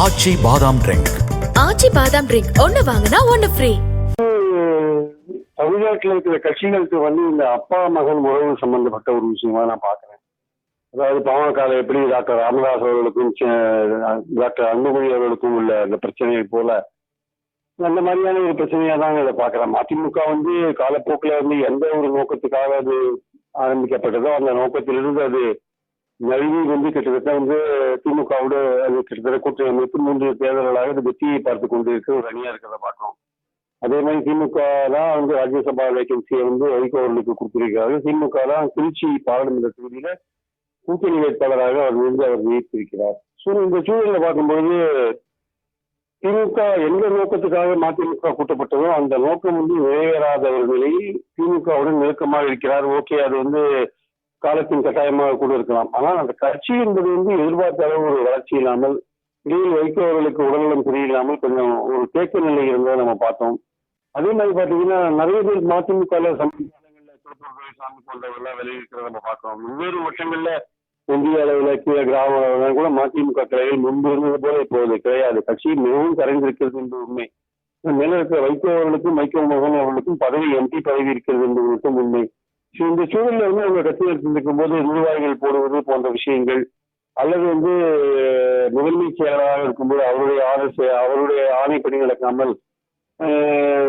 ஆச்சி பாதாம் ட்ரிங்க். ஆச்சி பாதாம் ட்ரிங்க் ஒன்னு வாங்கினா ஒன்னு ஃப்ரீ. தமிழ்நாட்டில் இருக்கிற கட்சிகளுக்கு இந்த அப்பா மகன் உறவு சம்பந்தப்பட்ட ஒரு விஷயமா நான் பாக்குறேன். அதாவது பாமக எப்படி டாக்டர் ராமதாஸ் அவர்களுக்கும் டாக்டர் அன்புமணி அவர்களுக்கும் உள்ள அந்த பிரச்சனையை போல அந்த மாதிரியான ஒரு பிரச்சனையா தான் இதை பாக்குறேன். அதிமுக காலப்போக்கில் எந்த ஒரு நோக்கத்துக்காக அது ஆரம்பிக்கப்பட்டதோ அந்த நோக்கத்திலிருந்து அது நழுவி கிட்டத்தட்ட திமுகவோட அது கிட்டத்தட்ட கூட்டணி அமைப்பு 3 தேர்தல்களாக அது வெற்றியை பார்த்து கொண்டு இருக்க ஒரு அணியா இருக்கிறத பார்க்கிறோம். அதே மாதிரி திமுக தான் ராஜ்யசபா வேகன்சியை வைகோ அவர்களுக்கு கொடுத்திருக்கிறார்கள். திமுக தான் திருச்சி பாராளுமன்ற தொகுதியில கூட்டணி வேட்பாளராக அவர் நியமித்திருக்கிறார். இந்த சூழலை பார்க்கும்போது திமுக எந்த நோக்கத்துக்காக மதிமுக கூட்டப்பட்டதோ அந்த நோக்கம் நிறைவேறாத ஒரு நிலையில் திமுகவுடன் நெருக்கமாக இருக்கிறார். ஓகே, அது காலத்தின் கட்டாயமாக கூட இருக்கலாம். ஆனால் அந்த கட்சி என்பது எதிர்பார்த்த அளவு ஒரு வளர்ச்சி இல்லாமல் இடையில் வைகோ அவர்களுக்கு உடல்நலம் சரியில்லாமல் கொஞ்சம் ஒரு தேக்க நிலை இருந்ததை நம்ம பார்த்தோம். அதே மாதிரி பாத்தீங்கன்னா நிறைய பேர் மதிமுக சாமி போன்றவர்கள் வெளியிருக்கிறத நம்ம பார்க்கிறோம். வெவ்வேறு வட்டங்கள்ல ஒன்றிய அளவுல கீழே கிராம அளவுல கூட மதிமுக கிளைகள் முன்பு இருந்தது போல இப்போது கிடையாது. கட்சி மிகவும் கரைந்திருக்கிறது என்று உண்மை. மேல இருக்கிற வைகோ அவர்களுக்கும் வைகோ மகன் அவர்களுக்கும் எம்பி பதவி இருக்கிறது என்பது மட்டும் உண்மை. இந்த சூழலில் அவங்க கட்சியில் சிந்திக்கும் போது நிர்வாகிகள் போடுவது போன்ற விஷயங்கள் அல்லது முதன்மை செயலராக இருக்கும்போது அவருடைய ஆணைப்படி நடக்காமல்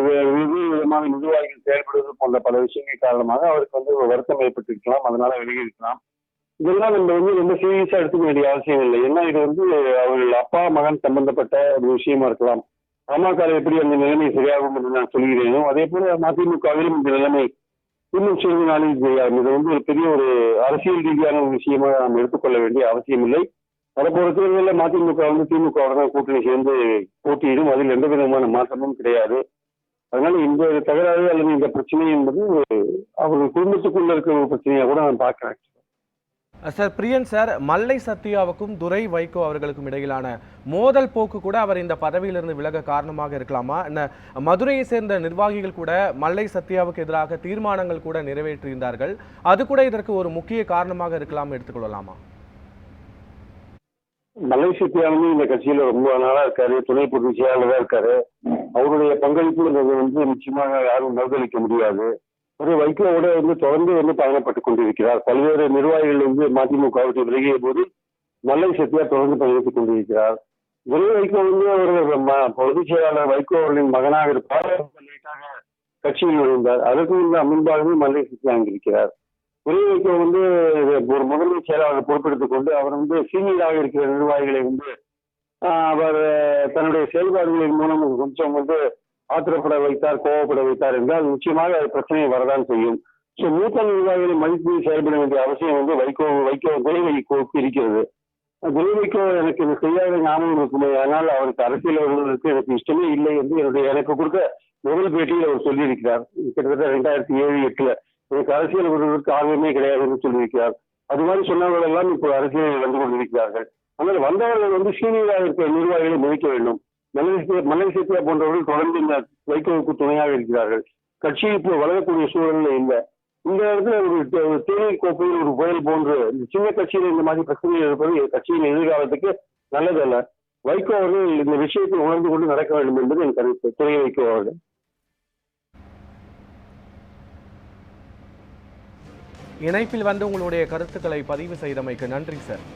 வெவ்வேறு விதமாக நிர்வாகிகள் செயல்படுவது போன்ற பல விஷயங்கள் காரணமாக அவருக்கு ஒரு வருத்தம் ஏற்பட்டிருக்கலாம். அதனால வெளியிருக்கலாம். இதெல்லாம் நம்ம ரொம்ப சீரியஸா எடுத்துக்க வேண்டிய அவசியம் இல்லை. ஏன்னா இது அவர்கள் அப்பா மகன் சம்பந்தப்பட்ட ஒரு விஷயமா இருக்கலாம். பாமக எப்படி அந்த நிலைமை சரியாகும் என்று நான் சொல்கிறேனோ அதே போல மதிமுகவிலும் இந்த நிலைமை இன்னும் சிறிது நாளில் தெரியாது. இது ஒரு பெரிய ஒரு அரசியல் ரீதியான ஒரு விஷயமா நாம் எடுத்துக்கொள்ள வேண்டிய அவசியம் இல்லை. வரப்போற தேர்தலில் மதிமுக திமுகவுடன் தான் கூட்டணி சேர்ந்து போட்டியிடும். அதில் எந்த விதமான மாற்றமும் கிடையாது. அதனால இந்த தகராறு அல்லது இந்த பிரச்சனை என்பது அவர்கள் குடும்பத்துக்குள்ள இருக்கிற ஒரு பிரச்சனையா கூட நான் பார்க்கிறேன். சார் பிரியன் சார், மல்லை சத்யாவுக்கும் துரை வைகோ அவர்களுக்கும் இடையிலான மோதல் போக்கு கூட அவர் இந்த பதவியிலிருந்து விலக காரணமாக இருக்கலாமா? மதுரையை சேர்ந்த நிர்வாகிகள் கூட மல்லை சத்யாவுக்கு எதிராக தீர்மானங்கள் கூட நிறைவேற்றியிருந்தார்கள். அது கூட இதற்கு ஒரு முக்கிய காரணமாக இருக்கலாம் எடுத்துக்கொள்ளலாமா? மல்லை சத்யா இந்த கட்சியில ரொம்ப நாளா இருக்காரு. துணை பொதுச் செயலாளராக இருக்காரு. அவருடைய பங்களிப்பு நிச்சயமாக யாரும் மறுதளிக்க முடியாது. ஒரு வைகோவோட தொடர்ந்து பயணப்பட்டுக் கொண்டிருக்கிறார். பல்வேறு நிர்வாகிகள் மதிமுக விலகிய போது மல்லை சத்யா தொடர்ந்து பயணித்துக் கொண்டிருக்கிறார். துரை வைகோ ஒரு பொதுச் செயலாளர் வைகோ அவர்களின் மகனாக இருப்பார். கட்சியில் நுழைந்தார். அதற்கு முன்பாகவே மல்லை சத்யா அங்கிருக்கிறார். துரை வைகோ ஒரு முதன்மை செயலாளர் பொறுப்பெடுத்துக் கொண்டு அவர் சீனியராக இருக்கிற நிர்வாகிகளை அவர் தன்னுடைய செயல்பாடுகளின் மூலம் கொஞ்சம் ஆத்திரப்பட வைத்தார், கோவப்பட வைத்தார் என்றால் நிச்சயமாக அது பிரச்சனை வரதான் செய்யும். மூத்த நிர்வாகிகளை மதிப்பு செயல்பட வேண்டிய அவசியம் வைகோ துரை வைகோவுக்கு இருக்கிறது. துரை வைகோ எனக்கு இது செய்யாத ஞாபகம் இருக்குமே, ஆனால் அவருக்கு அரசியல் வருவதற்கு எனக்கு இஷ்டமே இல்லை என்று எனக்கு கொடுக்க முதல் பேட்டியில் அவர் சொல்லியிருக்கிறார். கிட்டத்தட்ட 2007-08 எனக்கு அரசியல் வருவதற்கு ஆர்வமே கிடையாது என்று சொல்லியிருக்கிறார். அது மாதிரி சொன்னவர்கள் எல்லாம் இப்போ அரசியலில் வந்து கொண்டிருக்கிறார்கள். ஆனால் வந்தவர்கள் சீனியராக இருக்கிற நிர்வாகிகளை மதிக்க வேண்டும். மல்லை சத்யா போன்றவர்கள் தொடர்ந்து இந்த வைகோவுக்கு துணையாக இருக்கிறார்கள். கட்சி இப்போ வளரக்கூடிய சூழல்ல இல்லை. இந்த இடத்துல ஒரு தேநீர் கோப்பையில் ஒரு புயல் போன்று இந்த சின்ன கட்சியில் இந்த மாதிரி பிரச்சனைகள் இருப்பது கட்சியின் எதிர்காலத்துக்கு நல்லதல்ல. வைகோ அவர்கள் இந்த விஷயத்தை உணர்ந்து கொண்டு நடக்க வேண்டும் என்பது என் கருத்து. துறை வைகோ அவர்கள் இணைப்பில் உங்களுடைய கருத்துக்களை பதிவு செய்தமைக்கு நன்றி சார்.